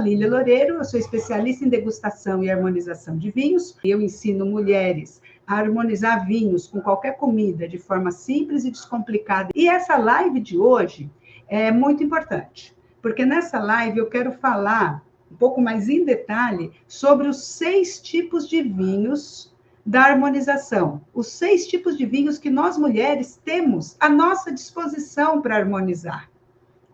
Lília Loureiro, eu sou especialista em degustação e harmonização de vinhos. Eu ensino mulheres a harmonizar vinhos com qualquer comida de forma simples e descomplicada. E essa live de hoje é muito importante, porque nessa live eu quero falar um pouco mais em detalhe sobre os 6 tipos de vinhos da harmonização. Os 6 tipos de vinhos que nós mulheres temos à nossa disposição para harmonizar.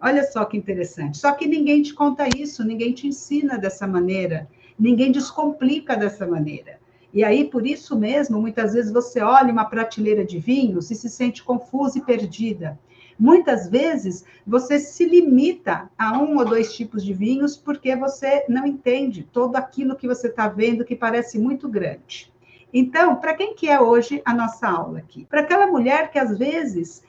Olha só que interessante. Só que ninguém te conta isso, ninguém te ensina dessa maneira, ninguém descomplica dessa maneira. E aí, por isso mesmo, muitas vezes você olha uma prateleira de vinhos e se sente confusa e perdida. Muitas vezes você se limita a 1 ou 2 tipos de vinhos porque você não entende todo aquilo que você está vendo que parece muito grande. Então, para quem que é hoje a nossa aula aqui? Para aquela mulher que às vezes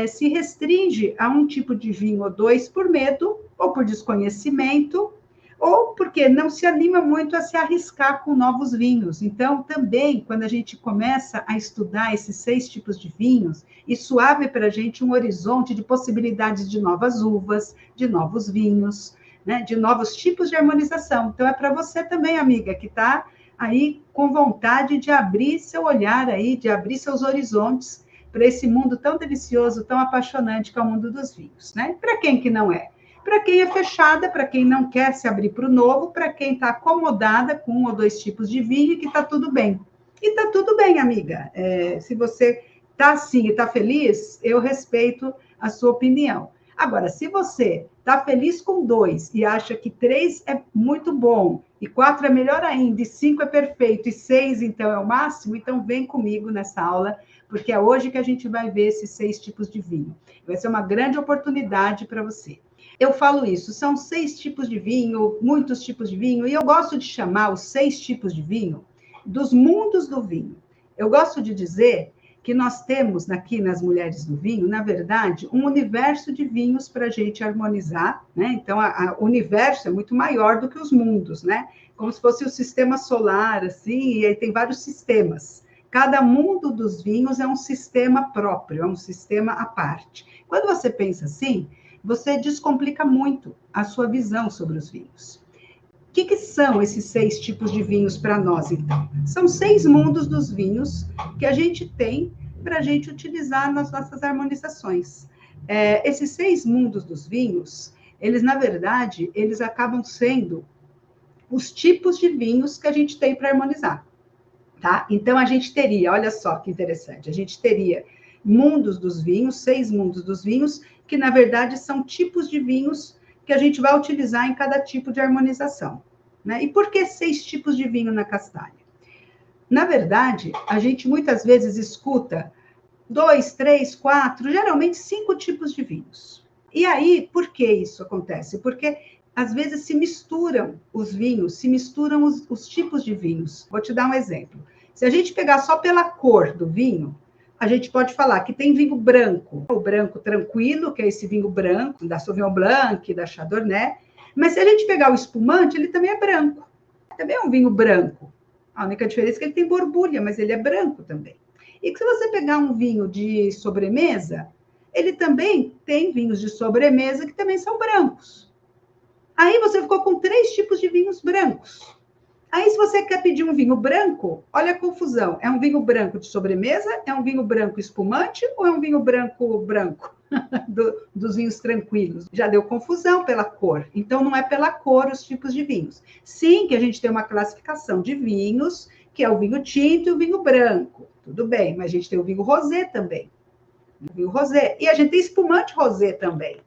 se restringe a um tipo de vinho ou 2 por medo, ou por desconhecimento, ou porque não se anima muito a se arriscar com novos vinhos. Então, também, quando a gente começa a estudar esses 6 tipos de vinhos, isso abre para a gente um horizonte de possibilidades de novas uvas, de novos vinhos, né, de novos tipos de harmonização. Então, é para você também, amiga, que está aí com vontade de abrir seu olhar aí, de abrir seus horizontes para esse mundo tão delicioso, tão apaixonante que é o mundo dos vinhos, né? Para quem que não é? Para quem é fechada, para quem não quer se abrir para o novo, para quem está acomodada com 1 ou 2 tipos de vinho e que está tudo bem. E está tudo bem, amiga. Se você está assim e está feliz, eu respeito a sua opinião. Agora, se você está feliz com 2 e acha que 3 é muito bom, e 4 é melhor ainda, e 5 é perfeito, e 6, então, é o máximo, então vem comigo nessa aula, porque é hoje que a gente vai ver esses 6 tipos de vinho. Vai ser uma grande oportunidade para você. Eu falo isso, são 6 tipos de vinho, muitos tipos de vinho, e eu gosto de chamar os 6 tipos de vinho dos mundos do vinho. Eu gosto de dizer que nós temos aqui nas Mulheres do Vinho, na verdade, um universo de vinhos para a gente harmonizar, né? Então, o universo é muito maior do que os mundos, né? Como se fosse o sistema solar, assim, e aí tem vários sistemas. Cada mundo dos vinhos é um sistema próprio, é um sistema à parte. Quando você pensa assim, você descomplica muito a sua visão sobre os vinhos. O que são esses 6 tipos de vinhos para nós, então? São 6 mundos dos vinhos que a gente tem para a gente utilizar nas nossas harmonizações. Esses 6 mundos dos vinhos, eles, na verdade, eles acabam sendo os tipos de vinhos que a gente tem para harmonizar. Tá? Então, a gente teria, olha só que interessante, a gente teria mundos dos vinhos, 6 mundos dos vinhos, que na verdade são tipos de vinhos que a gente vai utilizar em cada tipo de harmonização. Né? E por que 6 tipos de vinho na castanha? Na verdade, a gente muitas vezes escuta 2, 3, 4, geralmente 5 tipos de vinhos. E aí, por que isso acontece? Porque às vezes se misturam os vinhos, se misturam os tipos de vinhos. Vou te dar um exemplo. Se a gente pegar só pela cor do vinho, a gente pode falar que tem vinho branco, o branco tranquilo, que é esse vinho branco, da Sauvignon Blanc, da Chardonnay, mas se a gente pegar o espumante, ele também é branco. Também é um vinho branco. A única diferença é que ele tem borbulha, mas ele é branco também. E se você pegar um vinho de sobremesa, ele também tem vinhos de sobremesa que também são brancos. Aí você ficou com 3 tipos de vinhos brancos. Aí, se você quer pedir um vinho branco, olha a confusão. É um vinho branco de sobremesa? É um vinho branco espumante? Ou é um vinho branco dos vinhos tranquilos? Já deu confusão pela cor. Então, não é pela cor os tipos de vinhos. Sim, que a gente tem uma classificação de vinhos, que é o vinho tinto e o vinho branco. Tudo bem, mas a gente tem o vinho rosé também. O vinho rosé. E a gente tem espumante rosé também.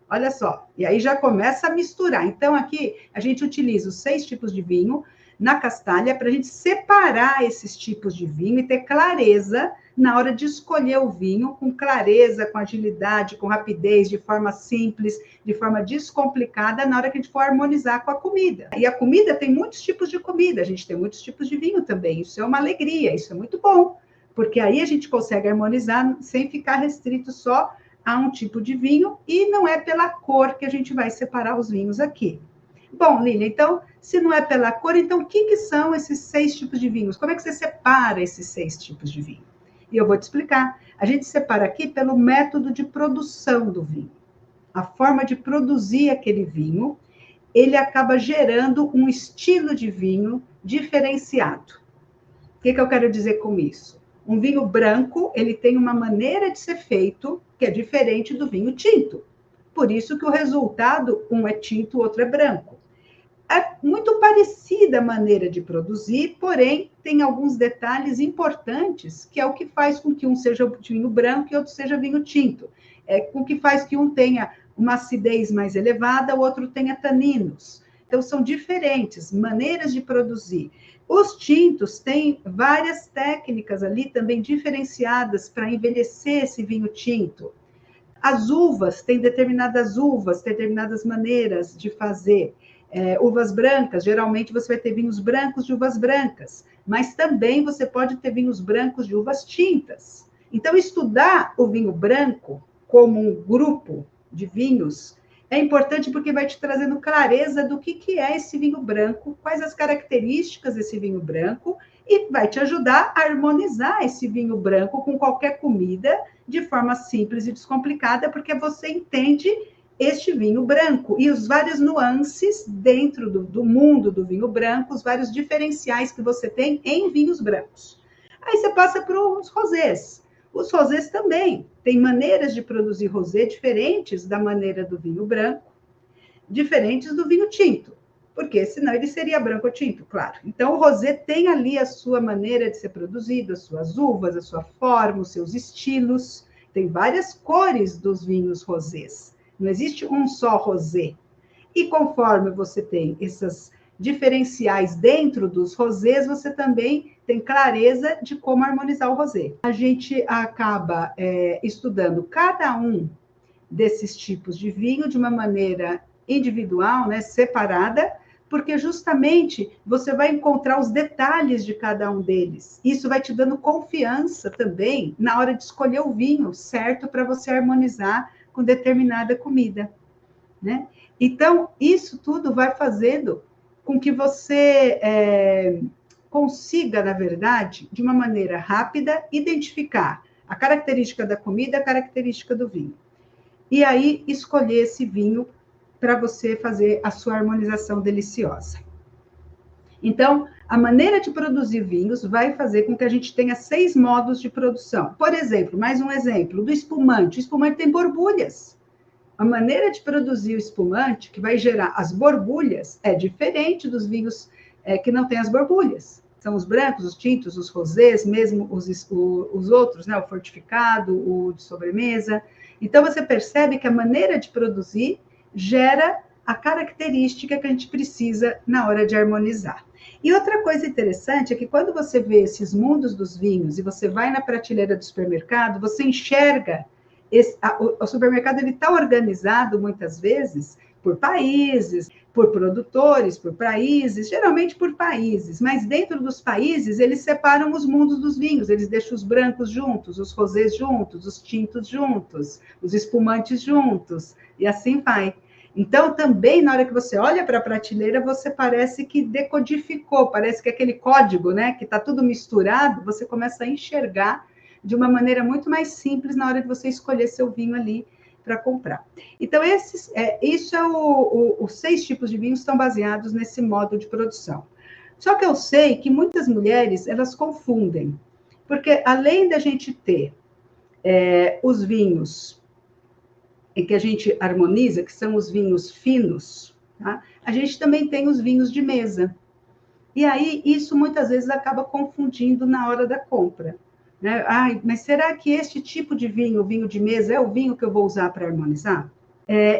Olha só. E aí já começa a misturar. Então, aqui, a gente utiliza os 6 tipos de vinho na castanha para a gente separar esses tipos de vinho e ter clareza na hora de escolher o vinho, com clareza, com agilidade, com rapidez, de forma simples, de forma descomplicada, na hora que a gente for harmonizar com a comida. E a comida tem muitos tipos de comida, a gente tem muitos tipos de vinho também. Isso é uma alegria, isso é muito bom, porque aí a gente consegue harmonizar sem ficar restrito só a um tipo de vinho, e não é pela cor que a gente vai separar os vinhos aqui. Bom, Lília, então, se não é pela cor, então o que são esses 6 tipos de vinhos? Como é que você separa esses 6 tipos de vinho? E eu vou te explicar. A gente separa aqui pelo método de produção do vinho. A forma de produzir aquele vinho ele acaba gerando um estilo de vinho diferenciado. O que eu quero dizer com isso? Um vinho branco, ele tem uma maneira de ser feito que é diferente do vinho tinto. Por isso que o resultado, um é tinto, o outro é branco. É muito parecida a maneira de produzir, porém, tem alguns detalhes importantes, que é o que faz com que um seja vinho branco e outro seja vinho tinto. É o que faz que um tenha uma acidez mais elevada, o outro tenha taninos. Então, são diferentes maneiras de produzir. Os tintos têm várias técnicas ali também diferenciadas para envelhecer esse vinho tinto. As uvas, tem determinadas maneiras de fazer. Uvas brancas, geralmente você vai ter vinhos brancos de uvas brancas, mas também você pode ter vinhos brancos de uvas tintas. Então, estudar o vinho branco como um grupo de vinhos é importante porque vai te trazendo clareza do que é esse vinho branco, quais as características desse vinho branco, e vai te ajudar a harmonizar esse vinho branco com qualquer comida de forma simples e descomplicada, porque você entende este vinho branco e os vários nuances dentro do mundo do vinho branco, os vários diferenciais que você tem em vinhos brancos. Aí você passa para os rosés. Os rosés também têm maneiras de produzir rosé diferentes da maneira do vinho branco, diferentes do vinho tinto, porque senão ele seria branco ou tinto, claro. Então, o rosé tem ali a sua maneira de ser produzido, as suas uvas, a sua forma, os seus estilos. Tem várias cores dos vinhos rosés. Não existe um só rosé. E conforme você tem esses diferenciais dentro dos rosés, você também tem clareza de como harmonizar o rosé. A gente acaba estudando cada um desses tipos de vinho de uma maneira individual, né, separada, porque justamente você vai encontrar os detalhes de cada um deles. Isso vai te dando confiança também na hora de escolher o vinho certo para você harmonizar com determinada comida, né? Então, isso tudo vai fazendo com que você consiga, na verdade, de uma maneira rápida, identificar a característica da comida, a característica do vinho. E aí, escolher esse vinho para você fazer a sua harmonização deliciosa. Então, a maneira de produzir vinhos vai fazer com que a gente tenha 6 modos de produção. Por exemplo, mais um exemplo, do espumante. O espumante tem borbulhas. A maneira de produzir o espumante, que vai gerar as borbulhas, é diferente dos vinhos que não têm as borbulhas. São os brancos, os tintos, os rosés, mesmo os outros, né? O fortificado, o de sobremesa. Então, você percebe que a maneira de produzir gera a característica que a gente precisa na hora de harmonizar. E outra coisa interessante é que quando você vê esses mundos dos vinhos e você vai na prateleira do supermercado, você enxerga o supermercado está organizado muitas vezes por países, por produtores, por países, geralmente por países, mas dentro dos países eles separam os mundos dos vinhos, eles deixam os brancos juntos, os rosés juntos, os tintos juntos, os espumantes juntos, e assim vai. Então, também, na hora que você olha para a prateleira, você parece que decodificou, parece que aquele código, né, que está tudo misturado, você começa a enxergar de uma maneira muito mais simples na hora de você escolher seu vinho ali para comprar. Então, os 6 tipos de vinhos estão baseados nesse modo de produção. Só que eu sei que muitas mulheres, elas confundem, porque além da gente ter os vinhos em que a gente harmoniza, que são os vinhos finos, tá? A gente também tem os vinhos de mesa. E aí, isso muitas vezes acaba confundindo na hora da compra. Né? Mas será que este tipo de vinho, o vinho de mesa, é o vinho que eu vou usar para harmonizar?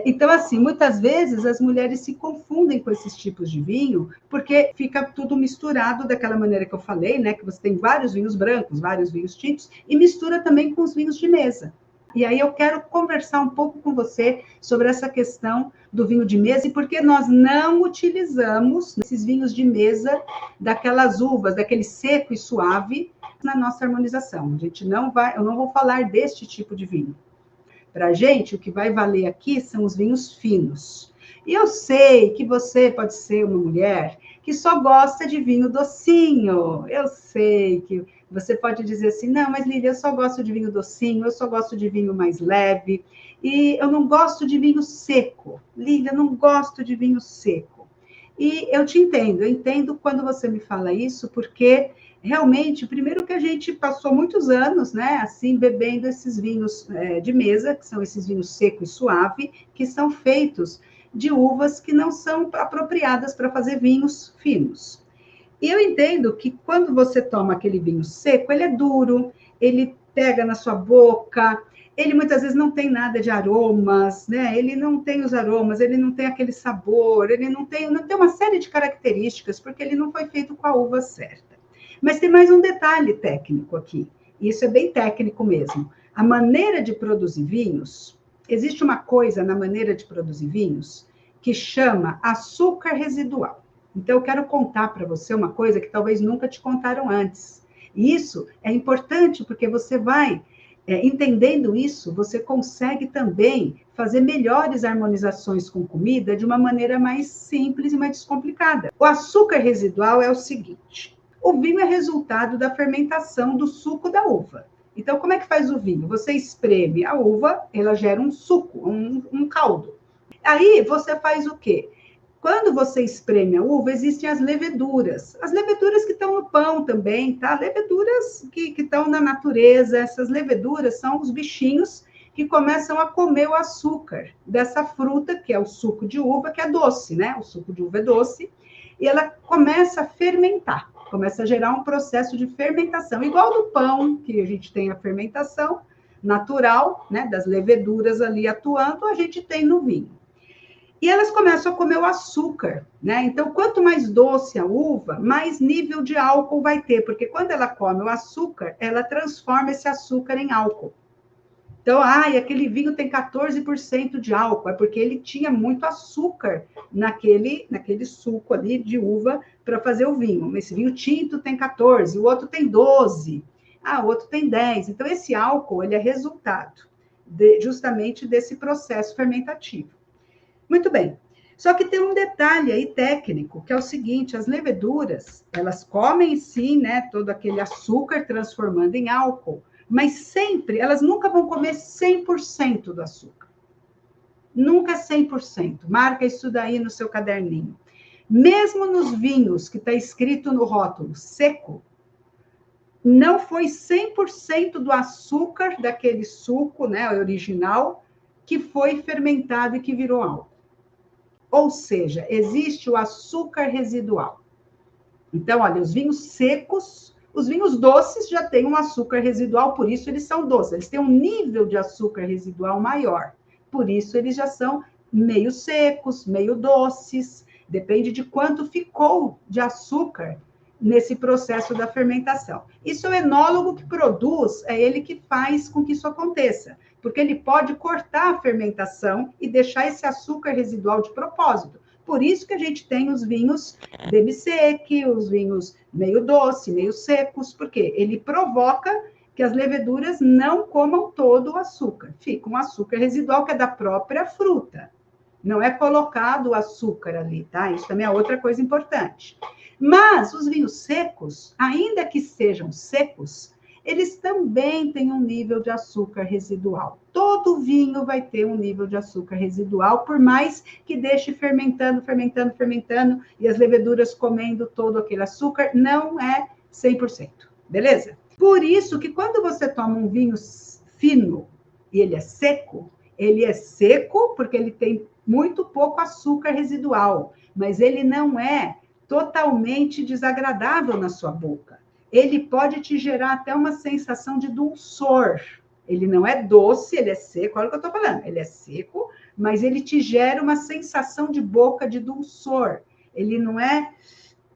Então, assim, muitas vezes as mulheres se confundem com esses tipos de vinho, porque fica tudo misturado daquela maneira que eu falei, né? Que você tem vários vinhos brancos, vários vinhos tintos, e mistura também com os vinhos de mesa. E aí eu quero conversar um pouco com você sobre essa questão do vinho de mesa e por que nós não utilizamos esses vinhos de mesa daquelas uvas, daquele seco e suave na nossa harmonização. Eu não vou falar deste tipo de vinho. Para a gente, o que vai valer aqui são os vinhos finos. E eu sei que você pode ser uma mulher que só gosta de vinho docinho. Eu sei que você pode dizer assim, não, mas Lília, eu só gosto de vinho docinho, eu só gosto de vinho mais leve, e eu não gosto de vinho seco. Lília, eu não gosto de vinho seco. E eu te entendo, eu entendo quando você me fala isso, porque realmente, primeiro que a gente passou muitos anos, né, assim, bebendo esses vinhos de mesa, que são esses vinhos seco e suave, que são feitos de uvas que não são apropriadas para fazer vinhos finos. E eu entendo que quando você toma aquele vinho seco, ele é duro, ele pega na sua boca, ele muitas vezes não tem nada de aromas, né? Ele não tem os aromas, ele não tem aquele sabor, ele não tem uma série de características, porque ele não foi feito com a uva certa. Mas tem mais um detalhe técnico aqui, e isso é bem técnico mesmo. A maneira de produzir vinhos, existe uma coisa na maneira de produzir vinhos que chama açúcar residual. Então, eu quero contar para você uma coisa que talvez nunca te contaram antes. E isso é importante porque você vai, entendendo isso, você consegue também fazer melhores harmonizações com comida de uma maneira mais simples e mais descomplicada. O açúcar residual é o seguinte: o vinho é resultado da fermentação do suco da uva. Então, como é que faz o vinho? Você espreme a uva, ela gera um suco, um caldo. Aí, você faz o quê? Quando você espreme a uva, existem as leveduras. As leveduras que estão no pão também, tá? Leveduras que estão na natureza. Essas leveduras são os bichinhos que começam a comer o açúcar dessa fruta, que é o suco de uva, que é doce, né? O suco de uva é doce. E ela começa a fermentar, começa a gerar um processo de fermentação. Igual do pão, que a gente tem a fermentação natural, né? Das leveduras ali atuando, a gente tem no vinho. E elas começam a comer o açúcar, né? Então, quanto mais doce a uva, mais nível de álcool vai ter, porque quando ela come o açúcar, ela transforma esse açúcar em álcool. Então, aquele vinho tem 14% de álcool, é porque ele tinha muito açúcar naquele suco ali de uva para fazer o vinho. Esse vinho tinto tem 14, o outro tem 12, o outro tem 10. Então, esse álcool, ele é resultado justamente desse processo fermentativo. Muito bem. Só que tem um detalhe aí técnico, que é o seguinte: as leveduras, elas comem sim, né, todo aquele açúcar transformando em álcool, mas sempre, elas nunca vão comer 100% do açúcar. Nunca 100%. Marca isso daí no seu caderninho. Mesmo nos vinhos que está escrito no rótulo seco, não foi 100% do açúcar daquele suco, né, original, que foi fermentado e que virou álcool. Ou seja, existe o açúcar residual. Então, olha, os vinhos secos, os vinhos doces já têm um açúcar residual, por isso eles são doces. Eles têm um nível de açúcar residual maior. Por isso eles já são meio secos, meio doces. Depende de quanto ficou de açúcar nesse processo da fermentação. Isso é o enólogo que produz, é ele que faz com que isso aconteça, porque ele pode cortar a fermentação e deixar esse açúcar residual de propósito. Por isso que a gente tem os vinhos demi-sec, os vinhos meio doce, meio secos, porque ele provoca que as leveduras não comam todo o açúcar. Fica um açúcar residual que é da própria fruta. Não é colocado o açúcar ali, tá? Isso também é outra coisa importante. Mas os vinhos secos, ainda que sejam secos, eles também têm um nível de açúcar residual. Todo vinho vai ter um nível de açúcar residual, por mais que deixe fermentando, e as leveduras comendo todo aquele açúcar, não é 100%, beleza? Por isso que quando você toma um vinho fino e ele é seco porque ele tem muito pouco açúcar residual, mas ele não é totalmente desagradável na sua boca. Ele pode te gerar até uma sensação de dulçor. Ele não é doce, ele é seco, olha o que eu estou falando. Ele é seco, mas ele te gera uma sensação de boca de dulçor. Ele não é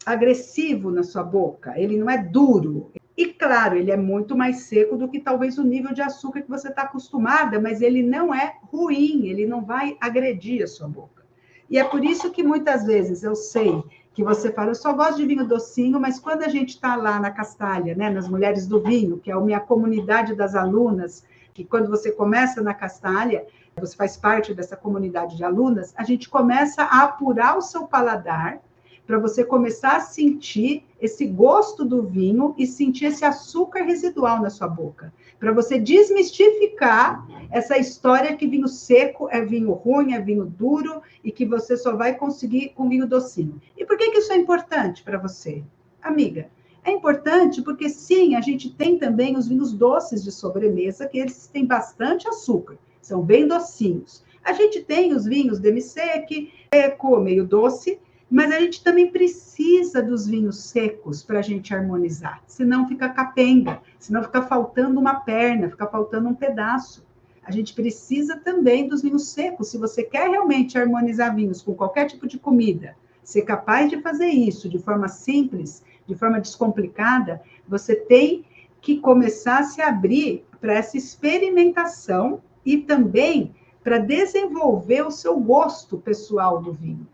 agressivo na sua boca, ele não é duro. E, claro, ele é muito mais seco do que talvez o nível de açúcar que você está acostumada, mas ele não é ruim, ele não vai agredir a sua boca. E é por isso que muitas vezes eu sei que você fala, eu só gosto de vinho docinho, mas quando a gente está lá na Castalha, né, nas Mulheres do Vinho, que é a minha comunidade das alunas que quando você começa na Castalha, você faz parte dessa comunidade de alunas, a gente começa a apurar o seu paladar para você começar a sentir esse gosto do vinho e sentir esse açúcar residual na sua boca. Para você desmistificar essa história que vinho seco é vinho ruim, é vinho duro e que você só vai conseguir com vinho docinho. E por que isso é importante para você? Amiga, é importante porque, sim, a gente tem também os vinhos doces de sobremesa, que eles têm bastante açúcar, são bem docinhos. A gente tem os vinhos demi-sec, seco, meio doce, mas a gente também precisa dos vinhos secos para a gente harmonizar, senão fica capenga, senão fica faltando uma perna, fica faltando um pedaço. A gente precisa também dos vinhos secos. Se você quer realmente harmonizar vinhos com qualquer tipo de comida, ser capaz de fazer isso de forma simples, de forma descomplicada, você tem que começar a se abrir para essa experimentação e também para desenvolver o seu gosto pessoal do vinho.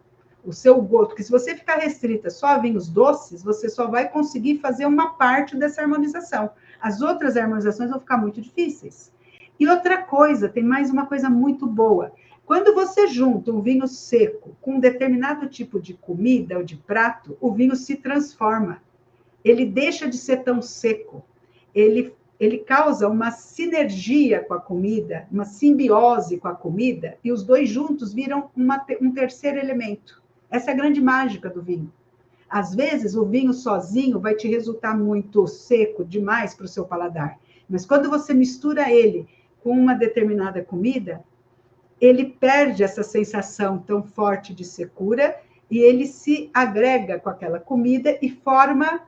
O seu gosto, porque se você ficar restrita só a vinhos doces, você só vai conseguir fazer uma parte dessa harmonização. As outras harmonizações vão ficar muito difíceis. E outra coisa, tem mais uma coisa muito boa. Quando você junta um vinho seco com um determinado tipo de comida ou de prato, o vinho se transforma. Ele deixa de ser tão seco. Ele causa uma sinergia com a comida, uma simbiose com a comida, e os dois juntos viram um terceiro elemento. Essa é a grande mágica do vinho. Às vezes, o vinho sozinho vai te resultar muito seco demais para o seu paladar. Mas quando você mistura ele com uma determinada comida, ele perde essa sensação tão forte de secura e ele se agrega com aquela comida e forma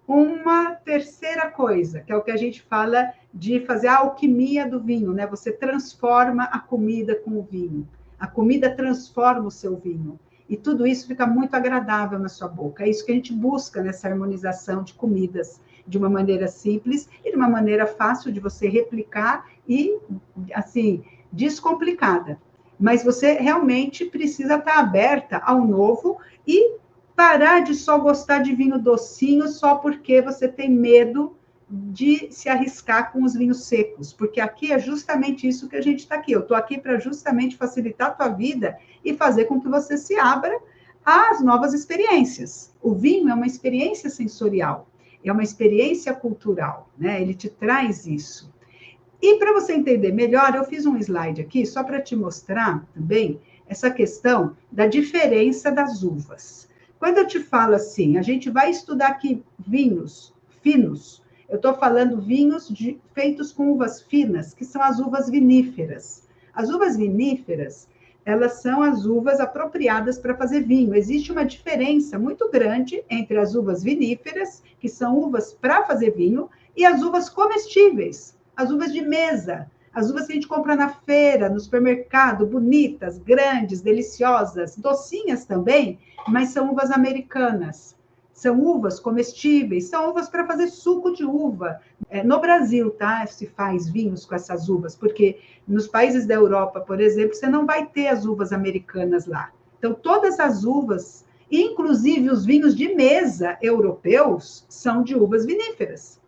uma terceira coisa, que é o que a gente fala de fazer a alquimia do vinho, né? Você transforma a comida com o vinho. A comida transforma o seu vinho. E tudo isso fica muito agradável na sua boca. É isso que a gente busca nessa harmonização de comidas, de uma maneira simples e de uma maneira fácil de você replicar e, assim, descomplicada. Mas você realmente precisa estar aberta ao novo e parar de só gostar de vinho docinho só porque você tem medo de se arriscar com os vinhos secos, porque aqui é justamente isso que a gente está aqui. Eu estou aqui para justamente facilitar a tua vida e fazer com que você se abra às novas experiências. O vinho é uma experiência sensorial, é uma experiência cultural, né? Ele te traz isso. E para você entender melhor, eu fiz um slide aqui só para te mostrar também essa questão da diferença das uvas. Quando eu te falo assim, a gente vai estudar aqui vinhos finos, eu estou falando vinhos feitos com uvas finas, que são as uvas viníferas. As uvas viníferas, elas são as uvas apropriadas para fazer vinho. Existe uma diferença muito grande entre as uvas viníferas, que são uvas para fazer vinho, e as uvas comestíveis, as uvas de mesa, as uvas que a gente compra na feira, no supermercado, bonitas, grandes, deliciosas, docinhas também, mas são uvas americanas. São uvas comestíveis, são uvas para fazer suco de uva. No Brasil, tá? Se faz vinhos com essas uvas, porque nos países da Europa, por exemplo, você não vai ter as uvas americanas lá. Então, todas as uvas, inclusive os vinhos de mesa europeus, são de uvas viníferas.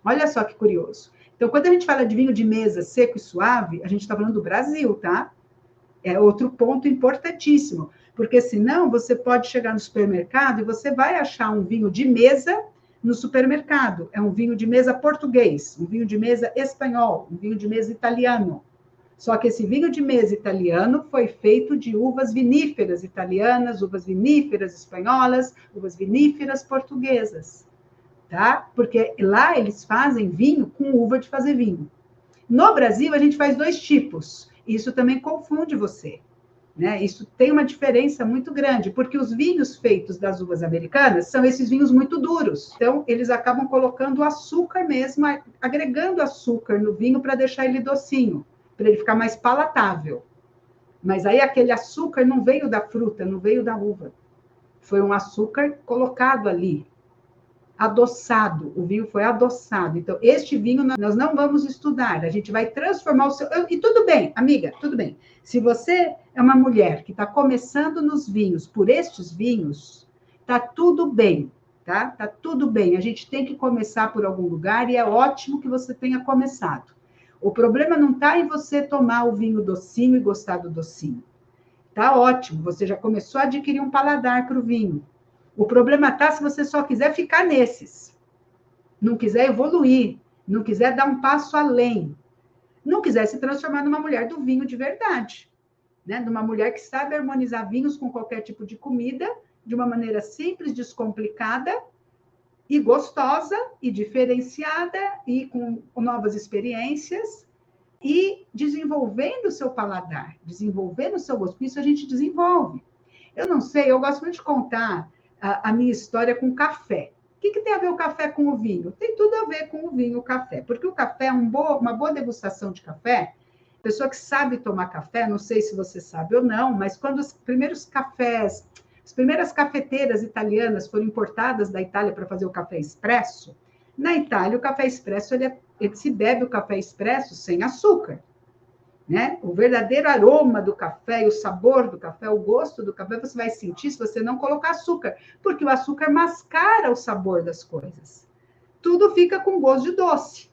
Olha só que curioso. Então, quando a gente fala de vinho de mesa seco e suave, a gente está falando do Brasil, tá? É outro ponto importantíssimo, porque senão você pode chegar no supermercado e você vai achar um vinho de mesa no supermercado. É um vinho de mesa português, um vinho de mesa espanhol, um vinho de mesa italiano. Só que esse vinho de mesa italiano foi feito de uvas viníferas italianas, uvas viníferas espanholas, uvas viníferas portuguesas, tá? Porque lá eles fazem vinho com uva de fazer vinho. No Brasil, a gente faz dois tipos. Isso também confunde você, né? Isso tem uma diferença muito grande, porque os vinhos feitos das uvas americanas são esses vinhos muito duros. Então, eles acabam colocando açúcar mesmo, agregando açúcar no vinho para deixar ele docinho, para ele ficar mais palatável. Mas aí aquele açúcar não veio da fruta, não veio da uva. Foi um açúcar colocado ali, adoçado, o vinho foi adoçado. Então, este vinho nós não vamos estudar, a gente vai transformar o seu... E tudo bem, amiga, tudo bem. Se você é uma mulher que está começando nos vinhos, por estes vinhos, tá tudo bem, tá? Tá tudo bem. A gente tem que começar por algum lugar e é ótimo que você tenha começado. O problema não está em você tomar o vinho docinho e gostar do docinho. Tá ótimo, você já começou a adquirir um paladar para o vinho. O problema está se você só quiser ficar nesses, não quiser evoluir, não quiser dar um passo além, não quiser se transformar numa mulher do vinho de verdade, né? Numa mulher que sabe harmonizar vinhos com qualquer tipo de comida, de uma maneira simples, descomplicada e gostosa e diferenciada e com novas experiências e desenvolvendo o seu paladar, desenvolvendo o seu gosto. Isso a gente desenvolve. Eu não sei, eu gosto muito de contar a minha história com café. O que tem a ver o café com o vinho? Tem tudo a ver com o vinho e o café, porque o café é uma boa degustação de café. Pessoa que sabe tomar café, não sei se você sabe ou não, mas quando os primeiros cafés, as primeiras cafeteiras italianas foram importadas da Itália para fazer o café expresso, na Itália o café expresso ele se bebe o café expresso sem açúcar, né? O verdadeiro aroma do café, o sabor do café, o gosto do café, você vai sentir se você não colocar açúcar, porque o açúcar mascara o sabor das coisas. Tudo fica com gosto de doce,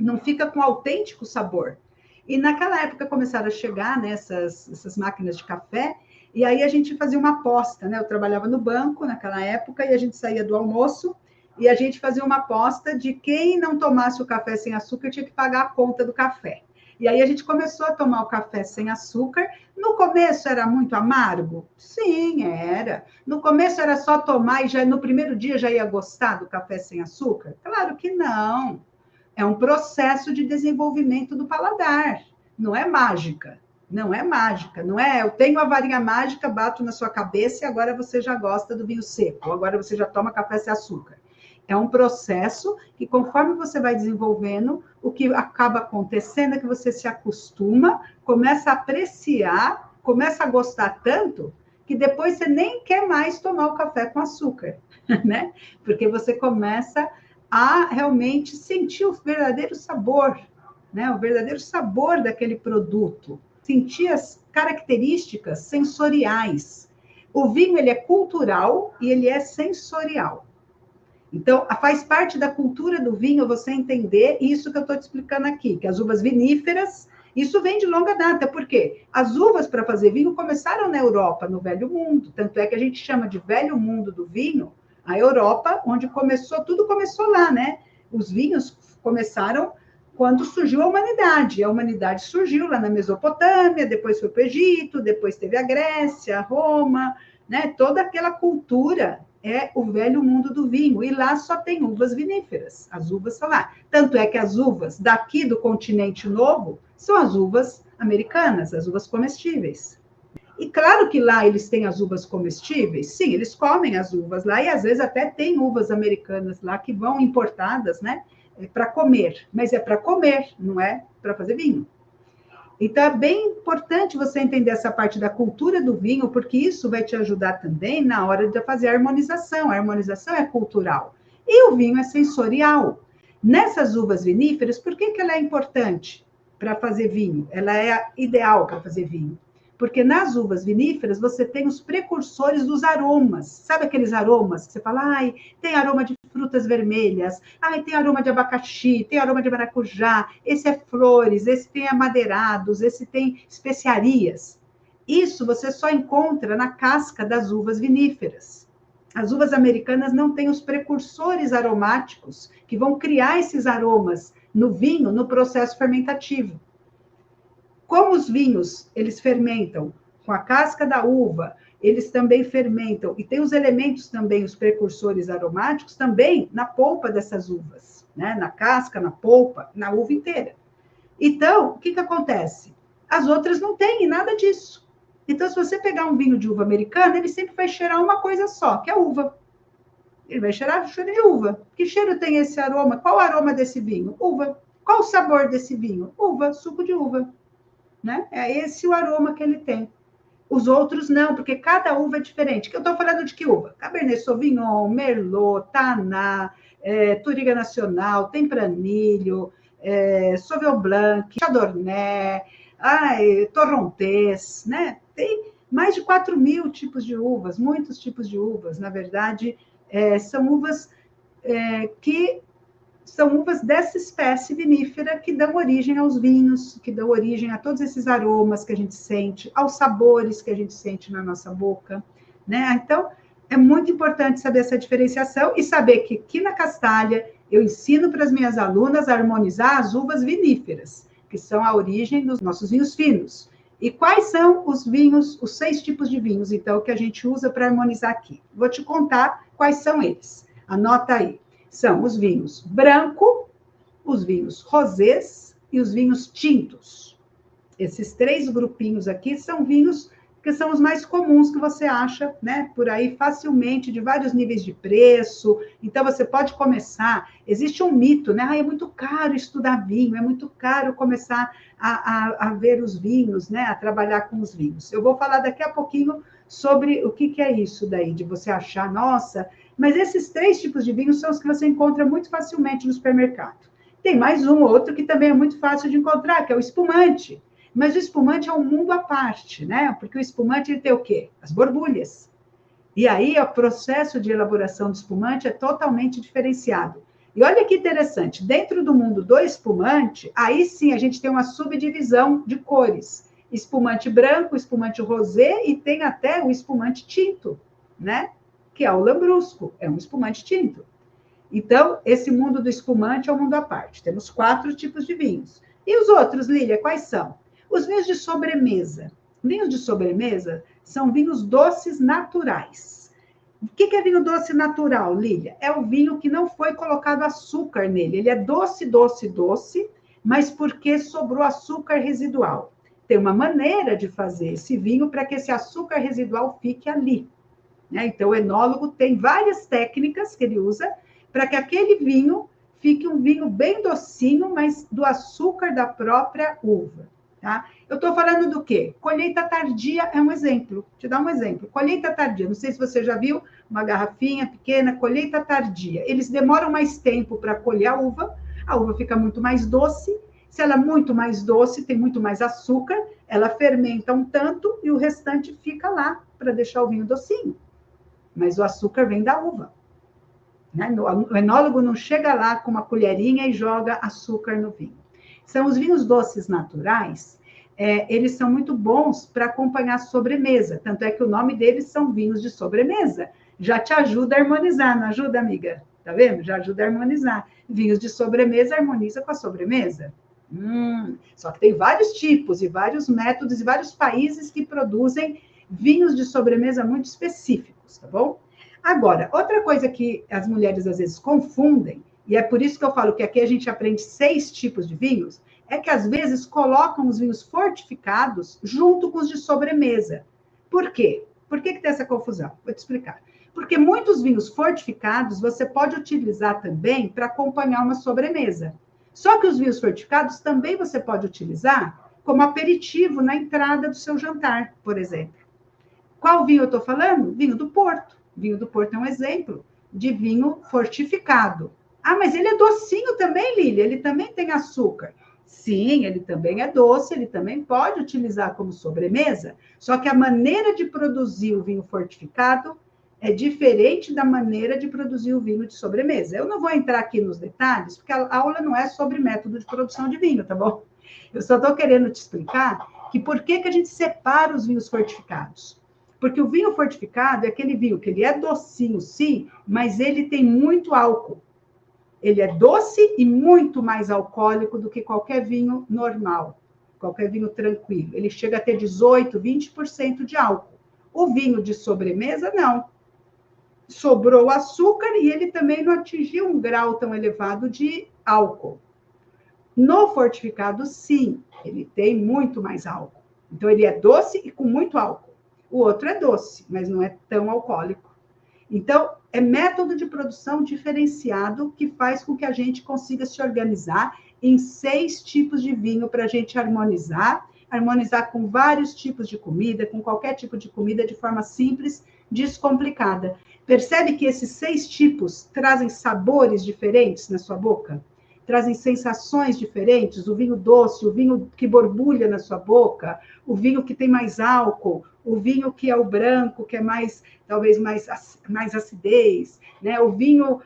não fica com autêntico sabor. E naquela época começaram a chegar, né, essas máquinas de café, e aí a gente fazia uma aposta, né? Eu trabalhava no banco naquela época e a gente saía do almoço e a gente fazia uma aposta de quem não tomasse o café sem açúcar tinha que pagar a conta do café. E aí a gente começou a tomar o café sem açúcar. No começo era muito amargo? Sim, era. No começo era só tomar e já no primeiro dia já ia gostar do café sem açúcar? Claro que não. É um processo de desenvolvimento do paladar. Não é mágica. Não é mágica. Não é eu tenho a varinha mágica, bato na sua cabeça e agora você já gosta do vinho seco. Ou agora você já toma café sem açúcar. É um processo que, conforme você vai desenvolvendo, o que acaba acontecendo é que você se acostuma, começa a apreciar, começa a gostar tanto, que depois você nem quer mais tomar o café com açúcar, né? Porque você começa a realmente sentir o verdadeiro sabor, né? O verdadeiro sabor daquele produto, sentir as características sensoriais. O vinho, ele é cultural e ele é sensorial. Então, faz parte da cultura do vinho você entender isso que eu estou te explicando aqui, que as uvas viníferas, isso vem de longa data, porque as uvas para fazer vinho começaram na Europa, no Velho Mundo, tanto é que a gente chama de Velho Mundo do vinho, a Europa, onde começou, tudo começou lá, né? Os vinhos começaram quando surgiu a humanidade surgiu lá na Mesopotâmia, depois foi para o Egito, depois teve a Grécia, Roma, né? Toda aquela cultura é o velho mundo do vinho, e lá só tem uvas viníferas, as uvas são lá. Tanto é que as uvas daqui do continente novo são as uvas americanas, as uvas comestíveis. E claro que lá eles têm as uvas comestíveis, sim, eles comem as uvas lá, e às vezes até tem uvas americanas lá que vão importadas, né, para comer, mas é para comer, não é para fazer vinho. Então, é bem importante você entender essa parte da cultura do vinho, porque isso vai te ajudar também na hora de fazer a harmonização. A harmonização é cultural e o vinho é sensorial. Nessas uvas viníferas, por que ela é importante para fazer vinho? Ela é ideal para fazer vinho. Porque nas uvas viníferas você tem os precursores dos aromas. Sabe aqueles aromas que você fala, ai, tem aroma de frutas vermelhas, ai, tem aroma de abacaxi, tem aroma de maracujá, esse é flores, esse tem amadeirados, esse tem especiarias. Isso você só encontra na casca das uvas viníferas. As uvas americanas não têm os precursores aromáticos que vão criar esses aromas no vinho, no processo fermentativo. Como os vinhos, eles fermentam com a casca da uva, eles também fermentam, e tem os elementos também, os precursores aromáticos, também na polpa dessas uvas, né? Na casca, na polpa, na uva inteira. Então, o que acontece? As outras não têm nada disso. Então, se você pegar um vinho de uva americana, ele sempre vai cheirar uma coisa só, que é a uva. Ele vai cheirar cheiro de uva. Que cheiro tem esse aroma? Qual o aroma desse vinho? Uva. Qual o sabor desse vinho? Uva, suco de uva. Né? É esse o aroma que ele tem. Os outros não, porque cada uva é diferente. Eu estou falando de que uva? Cabernet Sauvignon, Merlot, Taná, Touriga Nacional, Tempranillo, Sauvignon Blanc, Chardonnay, Torrontés, né? Tem mais de 4.000 tipos de uvas, muitos tipos de uvas. Na verdade, são uvas que são uvas dessa espécie vinífera que dão origem aos vinhos, que dão origem a todos esses aromas que a gente sente, aos sabores que a gente sente na nossa boca, né? Então, é muito importante saber essa diferenciação e saber que aqui na Castalha eu ensino para as minhas alunas a harmonizar as uvas viníferas, que são a origem dos nossos vinhos finos. E quais são os vinhos, os 6 tipos de vinhos, então, que a gente usa para harmonizar aqui? Vou te contar quais são eles. Anota aí. São os vinhos branco, os vinhos rosés e os vinhos tintos. Esses 3 grupinhos aqui são vinhos que são os mais comuns que você acha, né, por aí facilmente, de vários níveis de preço. Então, você pode começar. Existe um mito, né? É muito caro estudar vinho, é muito caro começar a ver os vinhos, né, a trabalhar com os vinhos. Eu vou falar daqui a pouquinho sobre o que é isso daí, de você achar, nossa, mas esses 3 tipos de vinhos são os que você encontra muito facilmente no supermercado. Tem mais um ou outro que também é muito fácil de encontrar, que é o espumante. Mas o espumante é um mundo à parte, né? Porque o espumante ele tem o quê? As borbulhas. E aí o processo de elaboração do espumante é totalmente diferenciado. E olha que interessante, dentro do mundo do espumante, aí sim a gente tem uma subdivisão de cores. Espumante branco, espumante rosé e tem até o espumante tinto, né? Que é o lambrusco, é um espumante tinto. Então, esse mundo do espumante é um mundo à parte. Temos 4 tipos de vinhos. E os outros, Lília, quais são? Os vinhos de sobremesa. Vinhos de sobremesa são vinhos doces naturais. O que é vinho doce natural, Lília? É o vinho que não foi colocado açúcar nele. Ele é doce, doce, doce, mas porque sobrou açúcar residual. Tem uma maneira de fazer esse vinho para que esse açúcar residual fique ali, né? Então, o enólogo tem várias técnicas que ele usa para que aquele vinho fique um vinho bem docinho, mas do açúcar da própria uva. Tá? Eu estou falando do quê? Colheita tardia é um exemplo. Vou te dar um exemplo. Colheita tardia. Não sei se você já viu uma garrafinha pequena, colheita tardia. Eles demoram mais tempo para colher a uva fica muito mais doce. Se ela é muito mais doce, tem muito mais açúcar, ela fermenta um tanto e o restante fica lá para deixar o vinho docinho. Mas o açúcar vem da uva. Né? O enólogo não chega lá com uma colherinha e joga açúcar no vinho. São os vinhos doces naturais, eles são muito bons para acompanhar a sobremesa, tanto é que o nome deles são vinhos de sobremesa. Já te ajuda a harmonizar, não ajuda, amiga? Tá vendo? Já ajuda a harmonizar. Vinhos de sobremesa harmoniza com a sobremesa. Só que tem vários tipos e vários métodos e vários países que produzem vinhos de sobremesa muito específicos, tá bom? Agora, outra coisa que as mulheres às vezes confundem, e é por isso que eu falo que aqui a gente aprende 6 tipos de vinhos, é que às vezes colocam os vinhos fortificados junto com os de sobremesa. Por quê? Por que tem essa confusão? Vou te explicar. Porque muitos vinhos fortificados você pode utilizar também para acompanhar uma sobremesa. Só que os vinhos fortificados também você pode utilizar como aperitivo na entrada do seu jantar, por exemplo. Qual vinho eu estou falando? Vinho do Porto. Vinho do Porto é um exemplo de vinho fortificado. Ah, mas ele é docinho também, Lília? Ele também tem açúcar? Sim, ele também é doce, ele também pode utilizar como sobremesa, só que a maneira de produzir o vinho fortificado é diferente da maneira de produzir o vinho de sobremesa. Eu não vou entrar aqui nos detalhes, porque a aula não é sobre método de produção de vinho, tá bom? Eu só estou querendo te explicar que por que a gente separa os vinhos fortificados. Porque o vinho fortificado é aquele vinho que ele é docinho, sim, mas ele tem muito álcool. Ele é doce e muito mais alcoólico do que qualquer vinho normal, qualquer vinho tranquilo. Ele chega a ter 18%, 20% de álcool. O vinho de sobremesa, não. Sobrou açúcar e ele também não atingiu um grau tão elevado de álcool. No fortificado, sim, ele tem muito mais álcool. Então, ele é doce e com muito álcool. O outro é doce, mas não é tão alcoólico. Então, é método de produção diferenciado que faz com que a gente consiga se organizar em 6 tipos de vinho para a gente harmonizar com vários tipos de comida, com qualquer tipo de comida, de forma simples, descomplicada. Percebe que esses 6 tipos trazem sabores diferentes na sua boca? trazem sensações diferentes, o vinho doce, o vinho que borbulha na sua boca, o vinho que tem mais álcool, o vinho que é o branco, que é mais, talvez mais acidez, né? O vinho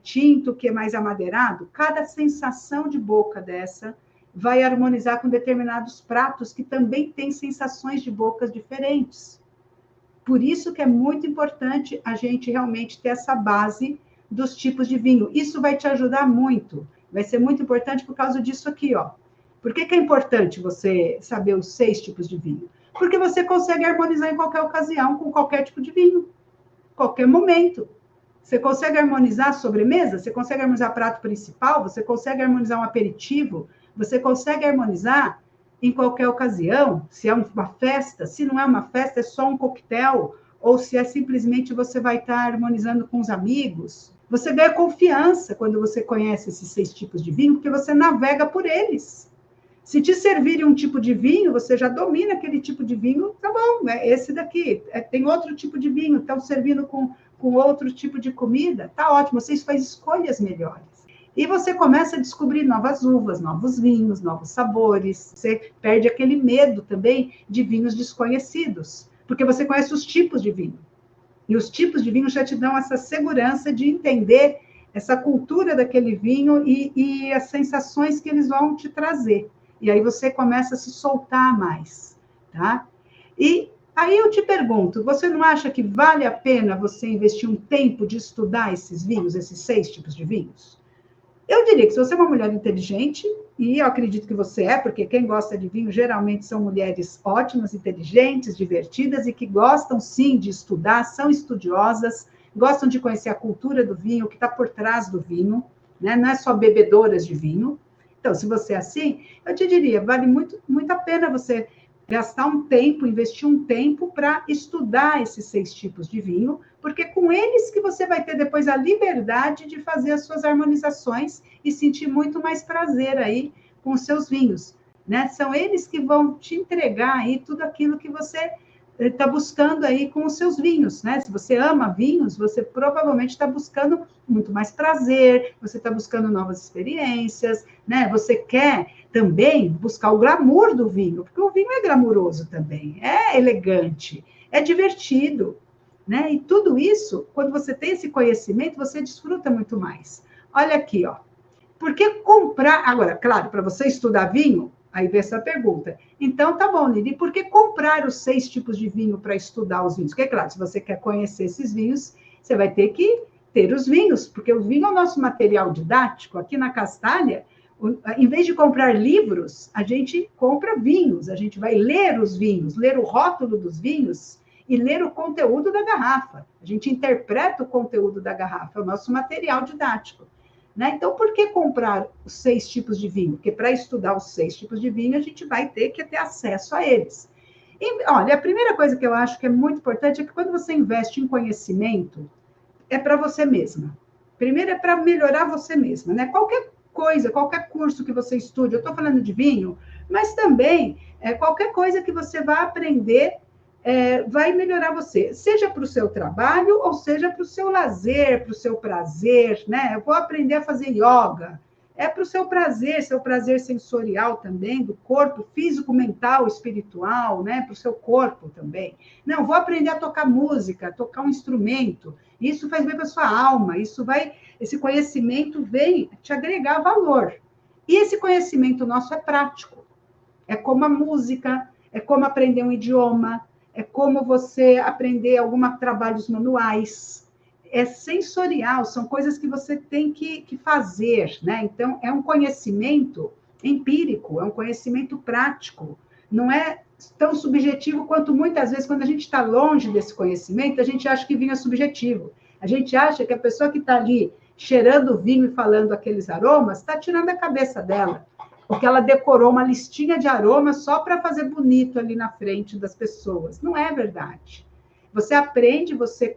tinto, que é mais amadeirado. Cada sensação de boca dessa vai harmonizar com determinados pratos que também têm sensações de bocas diferentes. Por isso que é muito importante a gente realmente ter essa base dos tipos de vinho. Isso vai te ajudar muito. Vai ser muito importante por causa disso aqui, ó. Por que é importante você saber os 6 tipos de vinho? Porque você consegue harmonizar em qualquer ocasião, com qualquer tipo de vinho, qualquer momento. Você consegue harmonizar a sobremesa, você consegue harmonizar prato principal, você consegue harmonizar um aperitivo, você consegue harmonizar em qualquer ocasião, se é uma festa, se não é uma festa, é só um coquetel, ou se é simplesmente você vai estar harmonizando com os amigos. Você ganha confiança quando você conhece esses 6 tipos de vinho, porque você navega por eles. Se te servirem um tipo de vinho, você já domina aquele tipo de vinho, tá bom, é esse daqui. Tem outro tipo de vinho, estão servindo com outro tipo de comida, tá ótimo, você faz escolhas melhores. E você começa a descobrir novas uvas, novos vinhos, novos sabores. Você perde aquele medo também de vinhos desconhecidos, porque você conhece os tipos de vinho. E os tipos de vinho já te dão essa segurança de entender essa cultura daquele vinho e as sensações que eles vão te trazer. E aí você começa a se soltar mais, tá? E aí eu te pergunto, você não acha que vale a pena você investir um tempo de estudar esses vinhos, esses 6 tipos de vinhos? Eu diria que se você é uma mulher inteligente, e eu acredito que você é, porque quem gosta de vinho geralmente são mulheres ótimas, inteligentes, divertidas e que gostam sim de estudar, são estudiosas, gostam de conhecer a cultura do vinho, o que está por trás do vinho, né? Não é só bebedoras de vinho. Então, se você é assim, eu te diria, vale muito, muito a pena você gastar um tempo, investir um tempo para estudar esses 6 tipos de vinho, porque com eles que você vai ter depois a liberdade de fazer as suas harmonizações e sentir muito mais prazer aí com os seus vinhos, né? São eles que vão te entregar aí tudo aquilo que você está buscando aí com os seus vinhos, né? Se você ama vinhos, você provavelmente está buscando muito mais prazer, você está buscando novas experiências, né? Você quer também buscar o glamour do vinho, porque o vinho é glamuroso também, é elegante, é divertido, né? E tudo isso, quando você tem esse conhecimento, você desfruta muito mais. Olha aqui, ó. Por que comprar... Agora, claro, para você estudar vinho, aí vem essa pergunta. Então, tá bom, Lili, por que comprar os 6 tipos de vinho para estudar os vinhos? Porque, claro, se você quer conhecer esses vinhos, você vai ter que ter os vinhos, porque o vinho é o nosso material didático. Aqui na Castalha, em vez de comprar livros, a gente compra vinhos, a gente vai ler os vinhos, ler o rótulo dos vinhos e ler o conteúdo da garrafa. A gente interpreta o conteúdo da garrafa, é o nosso material didático. Né? Então, por que comprar os 6 tipos de vinho? Porque para estudar os 6 tipos de vinho, a gente vai ter que ter acesso a eles. E, olha, a primeira coisa que eu acho que é muito importante é que quando você investe em conhecimento, é para você mesma. Primeiro é para melhorar você mesma, né? Qualquer coisa, qualquer curso que você estude, eu estou falando de vinho, mas também qualquer coisa que você vá aprender vai melhorar você, seja para o seu trabalho ou seja para o seu lazer, para o seu prazer, né? Eu vou aprender a fazer yoga, é para o seu prazer sensorial também, do corpo, físico, mental, espiritual, né? Para o seu corpo também. Não, vou aprender a tocar música, tocar um instrumento, isso faz bem para a sua alma, esse conhecimento vem te agregar valor. E esse conhecimento nosso é prático, é como a música, é como aprender um idioma, é como você aprender alguns trabalhos manuais, é sensorial, são coisas que você tem que fazer, né? Então, é um conhecimento empírico, é um conhecimento prático, não é tão subjetivo quanto muitas vezes, quando a gente está longe desse conhecimento, a gente acha que vinho é subjetivo. A gente acha que a pessoa que está ali cheirando o vinho e falando aqueles aromas, está tirando a cabeça dela, porque ela decorou uma listinha de aromas só para fazer bonito ali na frente das pessoas. Não é verdade. Você aprende, você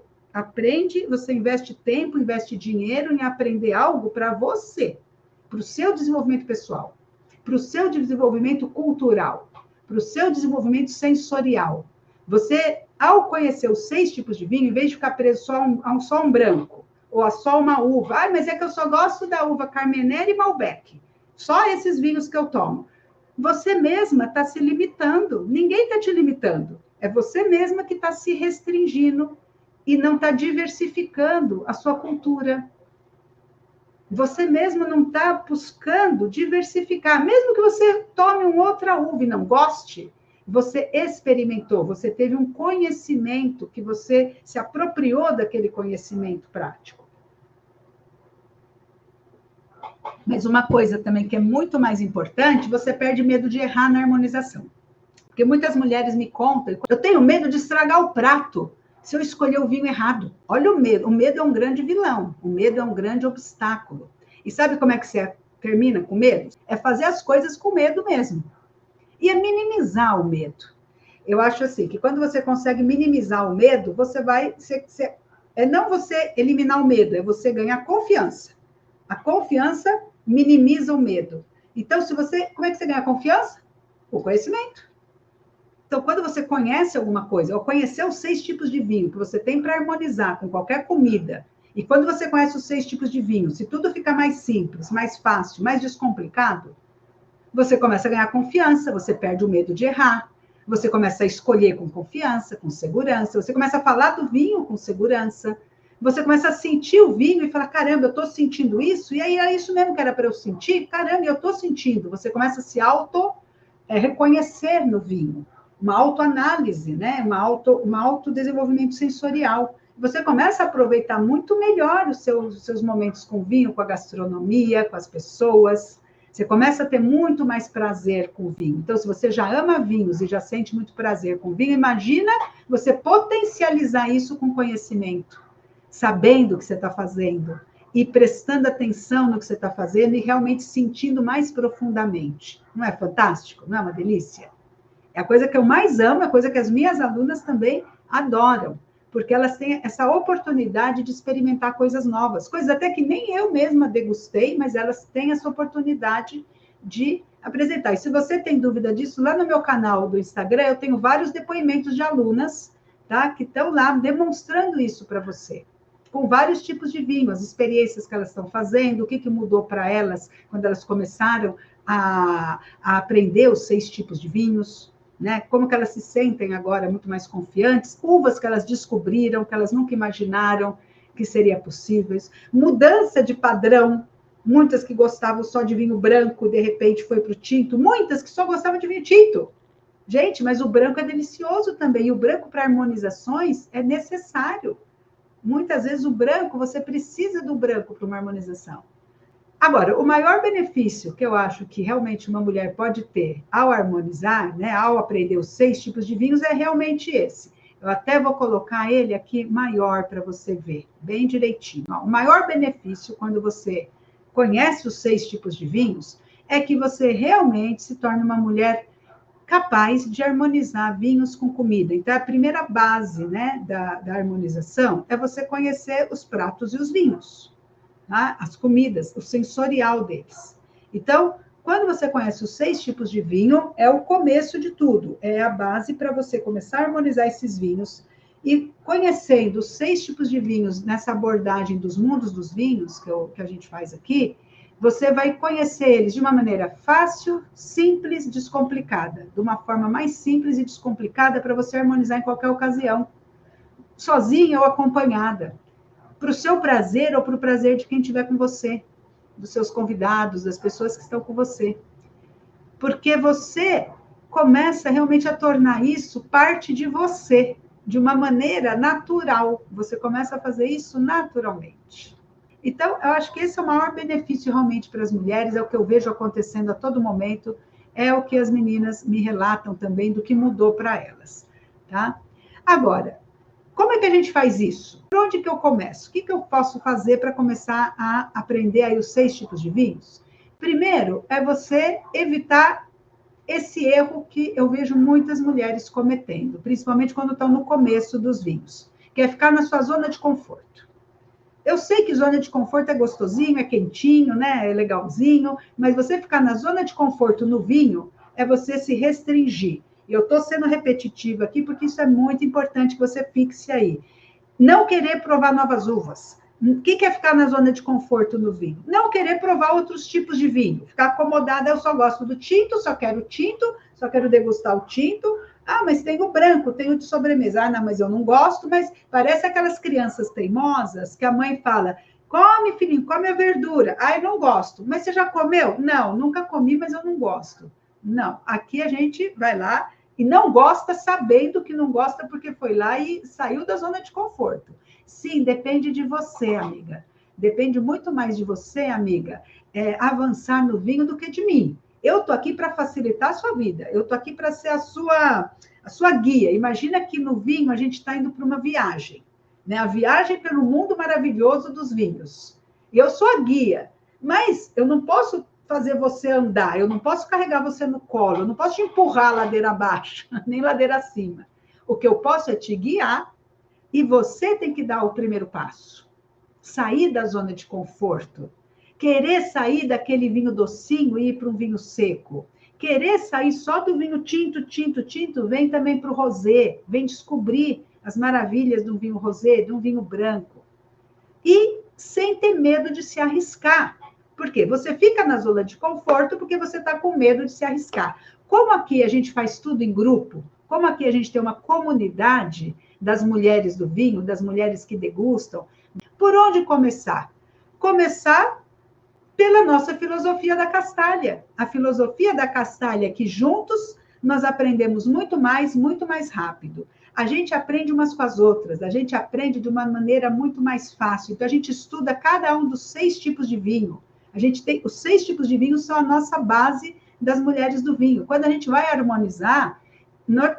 investe tempo, investe dinheiro em aprender algo para você, para o seu desenvolvimento pessoal, para o seu desenvolvimento cultural, para o seu desenvolvimento sensorial. Você, ao conhecer os 6 tipos de vinho, em vez de ficar preso só a um branco, ou só uma uva. Ah, mas é que eu só gosto da uva Carmenère e Malbec. Só esses vinhos que eu tomo. Você mesma está se limitando. Ninguém está te limitando. É você mesma que está se restringindo e não está diversificando a sua cultura. Você mesmo não está buscando diversificar. Mesmo que você tome uma outra uva e não goste, você experimentou, você teve um conhecimento que você se apropriou daquele conhecimento prático. Mas uma coisa também que é muito mais importante, você perde medo de errar na harmonização. Porque muitas mulheres me contam, eu tenho medo de estragar o prato se eu escolher o vinho errado. Olha o medo. O medo é um grande vilão. O medo é um grande obstáculo. E sabe como é que você termina com medo? É fazer as coisas com medo mesmo. E é minimizar o medo. Eu acho assim, que quando você consegue minimizar o medo, você vai... é não você eliminar o medo, é você ganhar confiança. A confiança minimiza o medo. Então, se você... Como é que você ganha confiança? O conhecimento. Então, quando você conhece alguma coisa, ou conhecer os 6 tipos de vinho que você tem para harmonizar com qualquer comida, e quando você conhece os 6 tipos de vinho, se tudo ficar mais simples, mais fácil, mais descomplicado, você começa a ganhar confiança, você perde o medo de errar, você começa a escolher com confiança, com segurança, você começa a falar do vinho com segurança, você começa a sentir o vinho e falar, caramba, eu estou sentindo isso, e aí é isso mesmo que era para eu sentir? Caramba, eu estou sentindo. Você começa a se reconhecer no vinho. Uma autoanálise, né? Um autodesenvolvimento sensorial. Você começa a aproveitar muito melhor os seus momentos com o vinho, com a gastronomia, com as pessoas. Você começa a ter muito mais prazer com o vinho. Então, se você já ama vinhos e já sente muito prazer com o vinho, imagina você potencializar isso com conhecimento, sabendo o que você está fazendo e prestando atenção no que você está fazendo e realmente sentindo mais profundamente. Não é fantástico? Não é uma delícia? É a coisa que eu mais amo, é a coisa que as minhas alunas também adoram, porque elas têm essa oportunidade de experimentar coisas novas, coisas até que nem eu mesma degustei, mas elas têm essa oportunidade de apresentar. E se você tem dúvida disso, lá no meu canal do Instagram, eu tenho vários depoimentos de alunas, tá, que estão lá demonstrando isso para você, com vários tipos de vinho, as experiências que elas estão fazendo, o que mudou para elas quando elas começaram a aprender os 6 tipos de vinhos, né? Como que elas se sentem agora muito mais confiantes, uvas que elas descobriram, que elas nunca imaginaram que seria possível, mudança de padrão, muitas que gostavam só de vinho branco, de repente foi para o tinto, muitas que só gostavam de vinho tinto. Gente, mas o branco é delicioso também, e o branco para harmonizações é necessário. Muitas vezes o branco, você precisa do branco para uma harmonização. Agora, o maior benefício que eu acho que realmente uma mulher pode ter ao harmonizar, né, ao aprender os 6 tipos de vinhos, é realmente esse. Eu até vou colocar ele aqui maior para você ver, bem direitinho. Ó, o maior benefício quando você conhece os 6 tipos de vinhos é que você realmente se torna uma mulher capaz de harmonizar vinhos com comida. Então, a primeira base, né, da harmonização é você conhecer os pratos e os vinhos. Tá? As comidas, o sensorial deles. Então, quando você conhece os 6 tipos de vinho, é o começo de tudo, é a base para você começar a harmonizar esses vinhos. E conhecendo os 6 tipos de vinhos nessa abordagem dos mundos dos vinhos, que a gente faz aqui, você vai conhecer eles de uma maneira fácil, simples, descomplicada, de uma forma mais simples e descomplicada para você harmonizar em qualquer ocasião, sozinha ou acompanhada, para o seu prazer ou para o prazer de quem estiver com você, dos seus convidados, das pessoas que estão com você. Porque você começa realmente a tornar isso parte de você, de uma maneira natural. Você começa a fazer isso naturalmente. Então, eu acho que esse é o maior benefício realmente para as mulheres, é o que eu vejo acontecendo a todo momento, é o que as meninas me relatam também do que mudou para elas. Tá? Agora, como é que a gente faz isso? Por onde que eu começo? O que eu posso fazer para começar a aprender aí os 6 tipos de vinhos? Primeiro, é você evitar esse erro que eu vejo muitas mulheres cometendo, principalmente quando estão no começo dos vinhos, que é ficar na sua zona de conforto. Eu sei que zona de conforto é gostosinho, é quentinho, né? É legalzinho, mas você ficar na zona de conforto no vinho é você se restringir. E eu estou sendo repetitiva aqui, porque isso é muito importante que você fixe aí. Não querer provar novas uvas, O que é ficar na zona de conforto no vinho? Não querer provar outros tipos de vinho. Ficar acomodada, eu só gosto do tinto, só quero tinto, só quero degustar o tinto. Ah, mas tem o branco, tem o de sobremesa. Ah, não, mas eu não gosto. Mas parece aquelas crianças teimosas que a mãe fala, come, filhinho, come a verdura. Ah, eu não gosto. Mas você já comeu? Não, nunca comi, mas eu não gosto. Não, aqui a gente vai lá e não gosta sabendo que não gosta porque foi lá e saiu da zona de conforto. Sim, depende de você, amiga. Depende muito mais de você, amiga, avançar no vinho do que de mim. Eu estou aqui para facilitar a sua vida. Eu estou aqui para ser a sua guia. Imagina que no vinho a gente está indo para uma viagem, né? A viagem pelo mundo maravilhoso dos vinhos. E eu sou a guia, mas eu não posso fazer você andar, eu não posso carregar você no colo, eu não posso te empurrar ladeira abaixo, nem ladeira acima. O que eu posso é te guiar e você tem que dar o primeiro passo. Sair da zona de conforto. Querer sair daquele vinho docinho e ir para um vinho seco. Querer sair só do vinho tinto, tinto, tinto, vem também para o rosé. Vem descobrir as maravilhas de um vinho rosé, de um vinho branco. E sem ter medo de se arriscar. Por quê? Você fica na zona de conforto porque você está com medo de se arriscar. Como aqui a gente faz tudo em grupo, como aqui a gente tem uma comunidade das mulheres do vinho, das mulheres que degustam, por onde começar? Começar pela nossa filosofia da Castalha. A filosofia da Castalha é que juntos nós aprendemos muito mais rápido. A gente aprende umas com as outras, a gente aprende de uma maneira muito mais fácil. Então, a gente estuda cada um dos 6 tipos de vinho. A gente tem os 6 tipos de vinho são a nossa base das mulheres do vinho. Quando a gente vai harmonizar,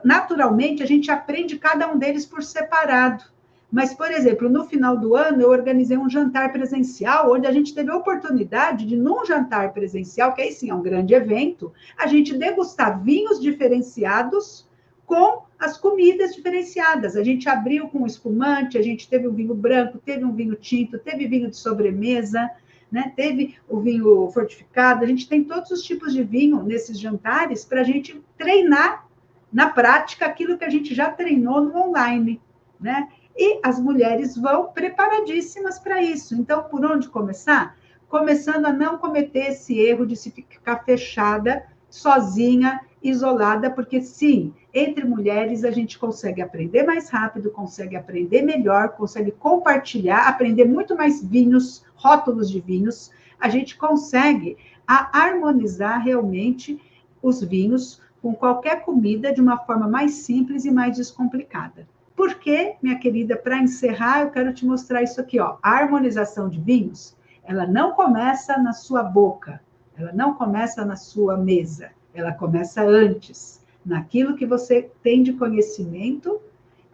naturalmente, a gente aprende cada um deles por separado. Mas, por exemplo, no final do ano, eu organizei um jantar presencial, onde a gente teve a oportunidade de, num jantar presencial, que aí sim é um grande evento, a gente degustar vinhos diferenciados com as comidas diferenciadas. A gente abriu com espumante, a gente teve um vinho branco, teve um vinho tinto, teve vinho de sobremesa, né? Teve o vinho fortificado. A gente tem todos os tipos de vinho nesses jantares para a gente treinar na prática aquilo que a gente já treinou no online, né? E as mulheres vão preparadíssimas para isso. Então, por onde começar? Começando a não cometer esse erro de se ficar fechada, sozinha, isolada, porque sim, entre mulheres a gente consegue aprender mais rápido, consegue aprender melhor, consegue compartilhar, aprender muito mais vinhos, rótulos de vinhos, a gente consegue harmonizar realmente os vinhos com qualquer comida de uma forma mais simples e mais descomplicada. Porque, minha querida, para encerrar, eu quero te mostrar isso aqui, ó. A harmonização de vinhos, ela não começa na sua boca, ela não começa na sua mesa, ela começa antes, naquilo que você tem de conhecimento,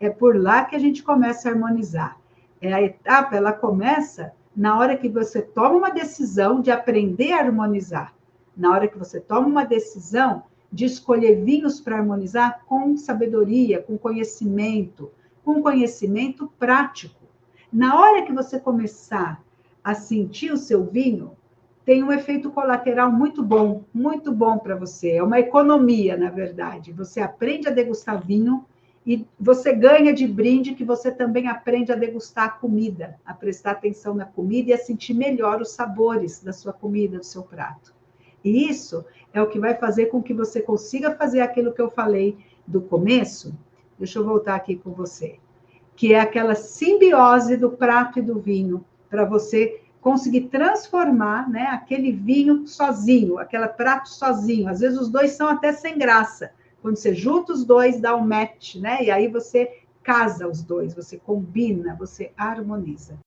é por lá que a gente começa a harmonizar. A etapa, ela começa na hora que você toma uma decisão de aprender a harmonizar, na hora que você toma uma decisão de escolher vinhos para harmonizar com sabedoria, com conhecimento prático. Na hora que você começar a sentir o seu vinho, tem um efeito colateral muito bom para você. É uma economia, na verdade. Você aprende a degustar vinho e você ganha de brinde que você também aprende a degustar a comida, a prestar atenção na comida e a sentir melhor os sabores da sua comida, do seu prato. E isso é o que vai fazer com que você consiga fazer aquilo que eu falei do começo. Deixa eu voltar aqui com você. Que é aquela simbiose do prato e do vinho, para você conseguir transformar, né, aquele vinho sozinho, aquele prato sozinho. Às vezes os dois são até sem graça. Quando você junta os dois, dá um match, né? E aí você casa os dois, você combina, você harmoniza.